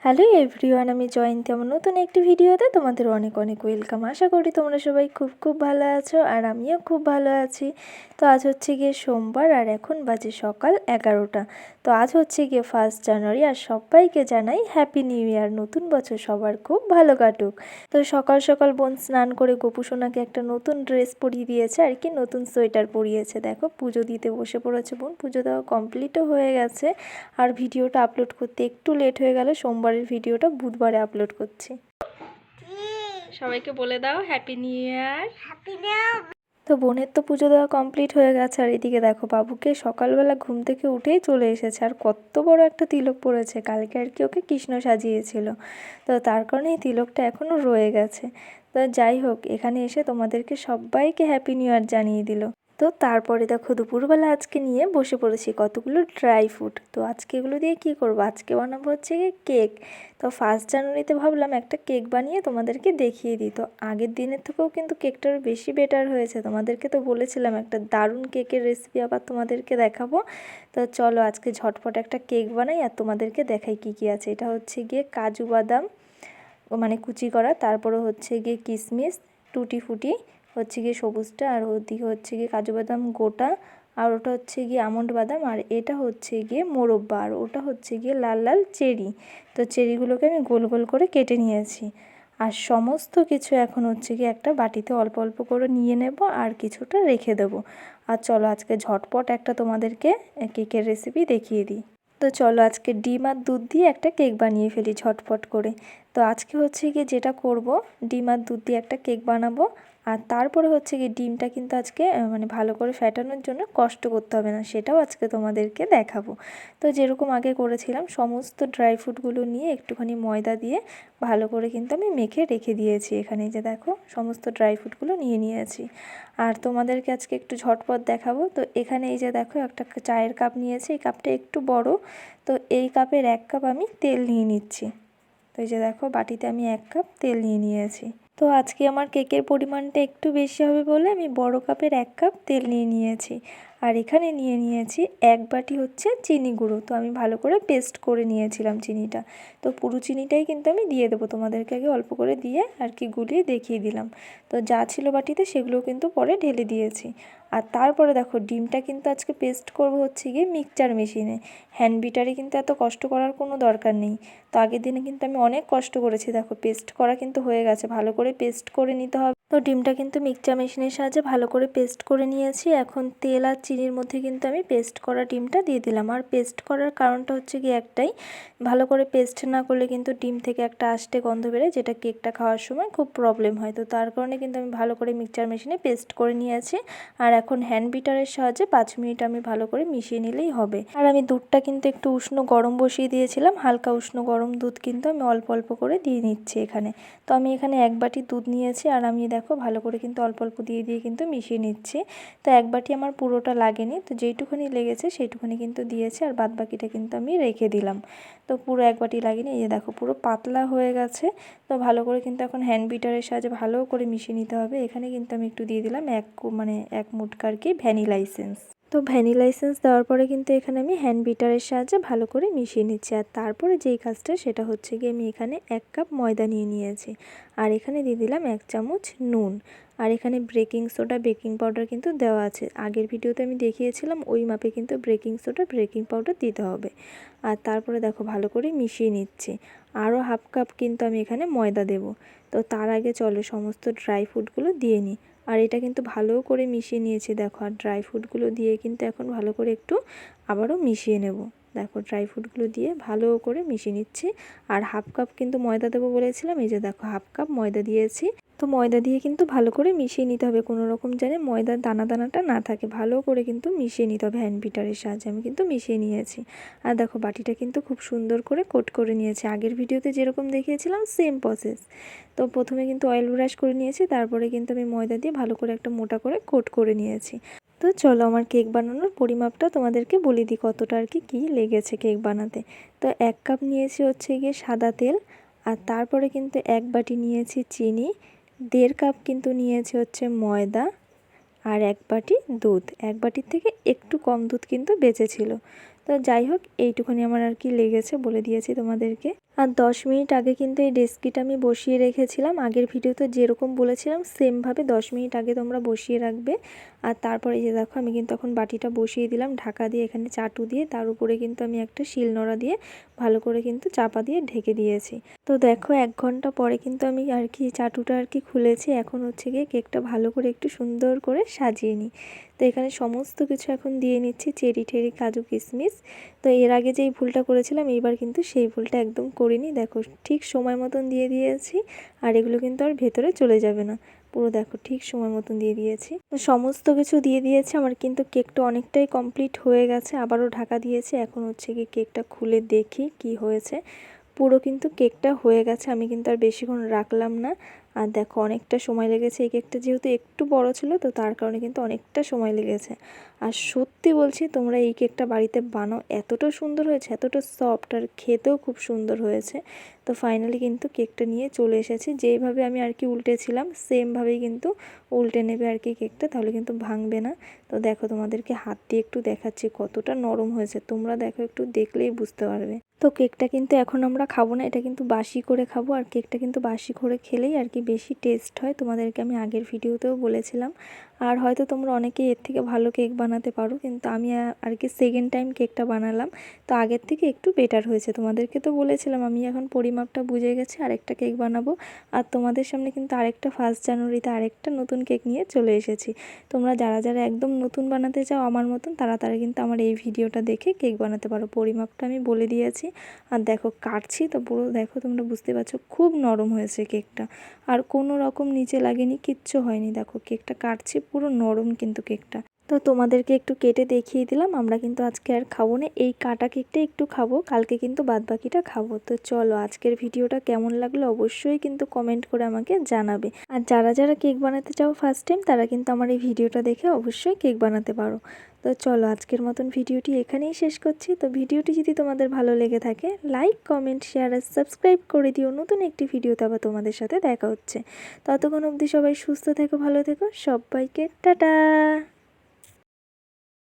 Hello everyone, আমি জয়ন্তী। আমার নতুন একটি ভিডিওতে তোমাদের অনেক অনেক ওয়েলকাম। আশা করি তোমরা সবাই খুব খুব ভালো আছো, আর আমিও খুব ভালো আছি। তো আজ হচ্ছে গিয়ে সোমবার, আর এখন বাজে সকাল 11টা। তো আজ হচ্ছে গিয়ে 1 জানুয়ারি, আর সবাইকে জানাই হ্যাপি নিউ ইয়ার। নতুন বছর সবার খুব ভালো কাটুক। তো সকাল সকাল বোন স্নান করে গোপু সোনাকে একটা নতুন ড্রেস পরিয়ে দিয়েছে, আর কি নতুন সোয়েটার পরিয়েছে। দেখো পুজো দিতে বসে পড়েছে বোন। পুজো দেওয়া কমপ্লিটও হয়ে গেছে, আর ভিডিওটা আপলোড করতে একটু লেট হয়ে গেল। সোমবারের ভিডিওটা বুধবারে আপলোড করছি। সবাইকে বলে দাও হ্যাপি নিউ ইয়ার। তো বোনের তো পুজো দেওয়া কমপ্লিট হয়ে গেছে, আর এদিকে দেখো বাবুকে সকালবেলা ঘুম থেকে উঠেই চলে এসেছে, আর কত বড় একটা তিলক পড়েছে। কালকে আর কি ওকে কৃষ্ণ সাজিয়েছিল, তো তার কারণে এই তিলকটা এখনও রয়ে গেছে। তো যাই হোক, এখানে এসে তোমাদেরকে সবাইকে হ্যাপি নিউ ইয়ার জানিয়ে দিল। তো তারপরে দেখো দুপুরবেলা আজকে নিয়ে বসে পড়েছি কতগুলো ড্রাই ফ্রুট। তো আজকে এগুলো দিয়ে কি করব, আজকে বানাবো হচ্ছে কেক। তো 1 জানুয়ারিতে ভাবলাম একটা কেক বানিয়ে তোমাদেরকে দেখিয়ে দিই। তো আগের দিনের থেকেও কিন্তু কেকটার বেশি বেটার হয়েছে। তোমাদেরকে তো বলেছিলাম একটা দারুণ কেকের রেসিপি আবার তোমাদেরকে দেখাবো। তো চলো আজকে ঝটপট একটা কেক বানাই, আর তোমাদেরকে দেখাই কি কি আছে। এটা হচ্ছে গিয়ে কাজু বাদাম মানে কুচি করা, তারপরে হচ্ছে গিয়ে কিশমিশ, টুটি ফুটি হচ্ছে গিয়ে সবুজটা, আর ওদিকে হচ্ছে গিয়ে কাজু বাদাম গোটা, আর ওটা হচ্ছে গিয়ে আমন্ড বাদাম, আর এটা হচ্ছে গিয়ে মোরব্বা, আর ওটা হচ্ছে গিয়ে লাল লাল চেরি। তো চেরিগুলোকে আমি গোল গোল করে কেটে নিয়েছি, আর সমস্ত কিছু এখন হচ্ছে গিয়ে একটা বাটিতে অল্প অল্প করে নিয়ে নেব, আর কিছুটা রেখে দেব। আর চলো আজকে ঝটপট একটা তোমাদেরকে কেকের রেসিপি দেখিয়ে দিই। তো চলো আজকে ডিম আর দুধ দিয়ে একটা কেক বানিয়ে ফেলি ঝটপট করে। তো আজকে হচ্ছে গিয়ে যেটা করব, ডিম আর দুধ দিয়ে একটা কেক বানাবো। আর তারপরে হচ্ছে গিয়ে ডিমটা কিন্তু আজকে মানে ভালো করে ফ্যাটানোর জন্য কষ্ট করতে হবে না, সেটাও আজকে তোমাদেরকে দেখাবো। তো যেরকম আগে করেছিলাম, সমস্ত ড্রাই ফ্রুটগুলো নিয়ে একটুখানি ময়দা দিয়ে ভালো করে কিন্তু আমি মেখে রেখে দিয়েছি। এখানে যে দেখো সমস্ত ড্রাই ফ্রুটগুলো নিয়ে নিয়েছি, আর তোমাদেরকে আজকে একটু ঝটপট দেখাবো। তো এখানে এই যে দেখো একটা চায়ের কাপ নিয়েছি, এই কাপটা একটু বড়। তো এই কাপের 1 কাপ আমি তেল নিয়ে নিচ্ছি। তো এই যে দেখো বাটিতে আমি 1 কাপ তেল নিয়ে নিয়েছি। তো আজকে আমার কেকের পরিমাণটা একটু বেশি হবে বলে আমি বড় কাপের 1 কাপ তেল নিয়ে নিয়েছি। আর এখানে নিয়ে নিয়েছি 1 বাটি হচ্ছে চিনি গুঁড়ো। তো আমি ভালো করে পেস্ট করে নিয়েছিলাম চিনিটা। তো পুরো চিনিটাই কিন্তু আমি দিয়ে দেবো, তোমাদেরকে আগে অল্প করে দিয়ে আর কি গুলিয়ে দেখিয়ে দিলাম। তো যা ছিল বাটিতে সেগুলো কিন্তু পরে ঢেলে দিয়েছি। আর তারপরে দেখো ডিমটা কিন্তু আজকে পেস্ট করব হচ্ছে গিয়ে মিক্সচার মেশিনে। হ্যান্ড বিটারে কিন্তু এত কষ্ট করার কোনো দরকার নেই। তো আগের দিনে কিন্তু আমি অনেক কষ্ট করেছি। দেখো পেস্ট করা কিন্তু হয়ে গেছে, ভালো করে পেস্ট করে নিতে হবে। তো ডিমটা কিন্তু মিক্সচার মেশিনের সাহায্যে ভালো করে পেস্ট করে নিয়েছি। এখন তেল আর চিনির মধ্যে কিন্তু আমি পেস্ট করা ডিমটা দিয়ে দিলাম। আর পেস্ট করার কারণটা হচ্ছে গিয়ে একটাই, ভালো করে পেস্ট না করলে কিন্তু ডিম থেকে একটা আষ্টে গন্ধ বেরোয়, যেটা কেকটা খাওয়ার সময় খুব প্রবলেম হয়। তো তার কারণে কিন্তু আমি ভালো করে মিক্সচার মেশিনে পেস্ট করে নিয়েছি। আর এখন হ্যান্ড বিটারের সাহায্যে 5 মিনিট আমি ভালো করে মিশিয়ে নিলেই হবে। আর আমি দুধটা কিন্তু একটু উষ্ণ গরম বসিয়ে দিয়েছিলাম, হালকা উষ্ণ গরম দুধ কিন্তু আমি অল্প অল্প করে দিয়ে নিচ্ছি এখানে। তো আমি এখানে 1 বাটি দুধ নিয়েছি, আর আমি দেখো ভালো করে কিন্তু অল্প অল্প দিয়ে দিয়ে কিন্তু মিশিয়ে নিচ্ছি। তো 1 বাটি আমার পুরোটা লাগেনি, তো যেইটুখানি লেগেছে সেইটুখানি কিন্তু দিয়েছি, আর বাদ বাকিটা কিন্তু আমি রেখে দিলাম। তো পুরো 1 বাটি লাগেনি, এই যে দেখো পুরো পাতলা হয়ে গেছে। তো ভালো করে কিন্তু এখন হ্যান্ড বিটারের সাহায্যে ভালো করে মিশিয়ে নিতে হবে। এখানে কিন্তু আমি একটু দিয়ে দিলাম এক মুটকা আর কি ভ্যানিলা এসেন্স। তো ভ্যানিলা এসেন্স দেওয়ার পরে কিন্তু এখানে আমি হ্যান্ড বিটারের সাহায্যে ভালো করে মিশিয়ে নিচ্ছি। আর তারপরে যেই কাজটা সেটা হচ্ছে গিয়ে আমি এখানে 1 কাপ ময়দা নিয়ে নিয়েছি, আর এখানে দিয়ে দিলাম 1 চামচ নুন। আর এখানে বেকিং সোডা বেকিং পাউডার কিন্তু দেওয়া আছে, আগের ভিডিওতে আমি দেখিয়েছিলাম ওই মাপে কিন্তু বেকিং সোডা বেকিং পাউডার দিতে হবে। আর তারপরে দেখো ভালো করে মিশিয়ে নিচ্ছি। আরও 1/2 কাপ কিন্তু আমি এখানে ময়দা দেব। তো তার আগে চলো সমস্ত ড্রাই ফ্রুটগুলো দিয়ে নিই। আর এটা কিন্তু ভালো করে মিশিয়ে নিয়েছি দেখো, আর ড্রাই ফ্রুটগুলো দিয়ে কিন্তু এখন ভালো করে একটু আবারও মিশিয়ে নেব। দেখো ড্রাই ফ্রুটগুলো দিয়ে ভালো করে মিশিয়ে নিচ্ছি। আর 1/2 কাপ কিন্তু ময়দা দেবো বলেছিলাম, এই যে দেখো 1/2 কাপ ময়দা দিয়েছি। তো ময়দা দিয়ে কিন্তু ভালো করে মিশিয়ে নিতে হবে, কোনো রকম যেন ময়দার দানা দানাটা না থাকে, ভালো করে কিন্তু মিশিয়ে নিতে হবে হ্যান্ড বিটারের সাহায্যে। আমি কিন্তু মিশিয়ে নিয়েছি। আর দেখো বাটিটা কিন্তু খুব সুন্দর করে কোট করে নিয়েছি, আগের ভিডিওতে যেরকম দেখিয়েছিলাম সেম প্রসেস। তো প্রথমে কিন্তু অয়েল ব্রাশ করে নিয়েছি, তারপরে কিন্তু আমি ময়দা দিয়ে ভালো করে একটা মোটা করে কোট করে নিয়েছি। তো চলো আমার কেক বানানোর পরিমাপটা তোমাদেরকে বলে দিই কতটা আর কি লেগেছে কেক বানাতে। তো 1 কাপ নিয়েছি হচ্ছে গিয়ে সাদা তেল, আর তারপরে কিন্তু 1 বাটি নিয়েছি চিনি, 1.5 কাপ কিন্তু নিয়েছি হচ্ছে ময়দা, আর 1 বাটি দুধ। 1 বাটির থেকে একটু কম দুধ কিন্তু বেঁচেছিল। তো যাই হোক এইটুখানি আমার আর কি লেগেছে বলে দিয়েছি তোমাদেরকে। আর 10 মিনিট আগে কিন্তু এই ডেস্কিটা আমি বসিয়ে রেখেছিলাম। আগের ভিডিওতে যেরকম বলেছিলাম সেমভাবে 10 মিনিট আগে তোমরা বসিয়ে রাখবে। আর তারপরে এই যে দেখো আমি কিন্তু এখন বাটিটা বসিয়ে দিলাম ঢাকা দিয়ে, এখানে চাটু দিয়ে, তার উপরে কিন্তু আমি একটা শিলনোড়া দিয়ে ভালো করে কিন্তু চাপা দিয়ে ঢেকে দিয়েছি। তো দেখো 1 ঘন্টা পরে কিন্তু আমি আর কি চাটুটা আর কি খুলেছি। এখন হচ্ছে গিয়ে কেকটা ভালো করে একটু সুন্দর করে সাজিয়ে নিই। তো এখানে সমস্ত কিছু এখন দিয়ে নিচ্ছি, চেরি টেরি, কাজু, কিশমিশ। তো এর আগে যেই ভুলটা করেছিলাম এইবার কিন্তু সেই ভুলটা একদম করিনি। দেখো ঠিক সময় মতন দিয়ে দিয়েছি, আর এগুলো কিন্তু আর ভেতরে চলে যাবে না। পুরো দেখো ঠিক সময় মতন দিয়ে দিয়েছি। তো সমস্ত কিছু দিয়ে দিয়েছি, আমার কিন্তু কেকটা অনেকটাই কমপ্লিট হয়ে গেছে। আবারও ঢাকা দিয়েছি। এখন হচ্ছে কি কেকটা খুলে দেখি কি হয়েছে। পুরো কিন্তু কেকটা হয়ে গেছে, আমি কিন্তু আর বেশিক্ষণ রাখলাম না। আর দেখো অনেকটা সময় লেগেছে, এই কেকটা যেহেতু একটু বড় ছিল তো তার কারণে কিন্তু অনেকটা সময় লেগেছে। আর সত্যি বলছি তোমরা এই কেকটা বাড়িতে বানাও, এতটা সুন্দর হয়েছে, এতটা সফট, আর খেতেও খুব সুন্দর হয়েছে। তো ফাইনালি কিন্তু কেকটা নিয়ে চলে এসেছি। যেইভাবে আমি আর কি উল্টেছিলাম সেমভাবেই কিন্তু উল্টে নেবে আর কি কেকটা, তাহলে কিন্তু ভাঙবে না। তো দেখো তোমাদেরকে হাত দিয়ে একটু দেখাচ্ছি কতটা নরম হয়েছে, তোমরা দেখো একটু দেখলেই বুঝতে পারবে। তো কেকটা কিন্তু এখন আমরা খাবো না, এটা কিন্তু বাসি করে খাবো। আর কেকটা কিন্তু বাসি করে খেলেই আর কি বেশি টেস্ট হয়, তোমাদেরকে আমি আগের ভিডিওতেও বলেছিলাম। আর হয়তো তোমরা অনেকেই এর থেকে ভালো কেক বানাতে পারো, কিন্তু আমি আর কি সেকেন্ড টাইম কেকটা বানালাম, তো আগের থেকে একটু বেটার হয়েছে। তোমাদেরকে তো বলেছিলাম আমি এখন পরিমাপটা বুঝে গেছি, আরেকটা কেক বানাবো। আর তোমাদের সামনে কিন্তু আরেকটা 1 জানুয়ারিতে আরেকটা নতুন কেক নিয়ে চলে এসেছি। তোমরা যারা যারা একদম নতুন বানাতে চাও আমার মতন, তারা তারা কিন্তু আমার এই ভিডিওটা দেখে কেক বানাতে পারো। পরিমাপটা আমি বলে দিয়েছি। আর দেখো কাটছি তো পুরো দেখো তোমরা বুঝতে পারছো খুব নরম হয়েছে কেকটা, আর কোনো রকম নিচে লাগেনি, কিচ্ছু হয়নি। দেখো কেকটা কাটছি পুরো নরম কিন্তু কেকটা। তো তোমাদেরকে একটু কেটে দেখিয়ে দিলাম। আমরা কিন্তু আজকে আর খাবো না, এই কাটা কেকটা একটু খাবো, কালকে কিন্তু বাদবাকিটা খাবো। তো চলো আজকের ভিডিওটা কেমন লাগলো অবশ্যই কিন্তু কমেন্ট করে আমাকে জানাবে। আর যারা যারা কেক বানাতে চাও ফার্স্ট টাইম, তারা কিন্তু আমার এই ভিডিওটা দেখে অবশ্যই কেক বানাতে পারো। তো চলো আজকের মতন ভিডিওটি এখানেই শেষ করছি। তো ভিডিওটি যদি তোমাদের ভালো লেগে থাকে লাইক, কমেন্ট, শেয়ার আর সাবস্ক্রাইব করে দিও। নতুন একটি ভিডিওতে আবার তোমাদের সাথে দেখা হচ্ছে। ততক্ষণ অবধি সবাই সুস্থ থেকো, ভালো থেকো, সবাইকে টাটা।